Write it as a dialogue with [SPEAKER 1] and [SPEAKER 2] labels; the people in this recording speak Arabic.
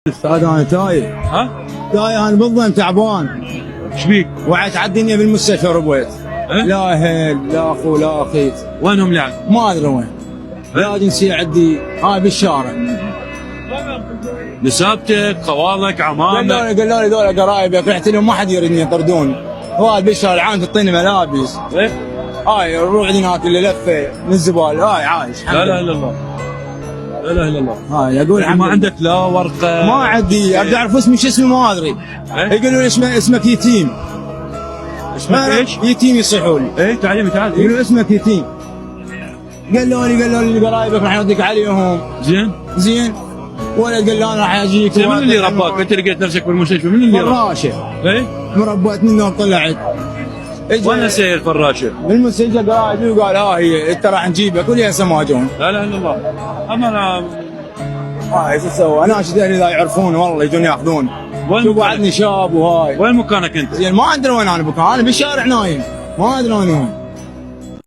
[SPEAKER 1] استاذ انا تايه.
[SPEAKER 2] ها؟
[SPEAKER 1] تايه انا بالظن تعبان.
[SPEAKER 2] ايش بيك؟
[SPEAKER 1] وعيت على الدنيا بالمستشفى ربيت.
[SPEAKER 2] أه؟
[SPEAKER 1] لا اهل لا اخو لا اخي.
[SPEAKER 2] وينهم يعني؟
[SPEAKER 1] ما ادري وين. لا جنسيه عندي هاي بالشارع.
[SPEAKER 2] نسابتك، خوالك، عمامك.
[SPEAKER 1] قالوا لي ذولا قرايبك رحت لهم ما حد يردني يطردون. هاي بالشارع عام تعطيني ملابس.
[SPEAKER 2] ايه؟
[SPEAKER 1] هاي نروح هناك اللي لفه من الزباله هاي عايش.
[SPEAKER 2] لا اله الا الله. لا اله الا الله.
[SPEAKER 1] هاي اقول
[SPEAKER 2] يعني ما عندك لا ورقه؟
[SPEAKER 1] ما عندي ابي اعرف اسمي شو اسمي ما ادري.
[SPEAKER 2] إيه؟
[SPEAKER 1] يقولوا لي اسمك يتيم.
[SPEAKER 2] اسمك ايش؟
[SPEAKER 1] يتيم يصيحوا لي.
[SPEAKER 2] ايه تعال تعال. إيه؟
[SPEAKER 1] يقولوا اسمك يتيم. قالوا لي قرايبك راح نوديك عليهم.
[SPEAKER 2] زين؟
[SPEAKER 1] زين. ولد قال لي انا راح اجيك.
[SPEAKER 2] زين، من اللي رباك؟ انت لقيت نفسك بالمستشفى، من اللي رباك؟
[SPEAKER 1] فراشه.
[SPEAKER 2] ايه؟
[SPEAKER 1] مربوت منه طلعت.
[SPEAKER 2] وين سير فراشه؟
[SPEAKER 1] بالمستشفى قرايبي وقال ها هي انت راح نجيبك ولي هسه ما جون.
[SPEAKER 2] لا اله الا الله. اما انا
[SPEAKER 1] هاي شو اسوي؟ انا اشد اهلي ذا يعرفون والله يجون ياخذون.
[SPEAKER 2] وين
[SPEAKER 1] شوفوا
[SPEAKER 2] مكانك؟
[SPEAKER 1] عندني شاب وهاي.
[SPEAKER 2] وين مكانك انت؟
[SPEAKER 1] زين ما ادري وين انا بكون، انا بالشارع نايم. ما ادري انا وين.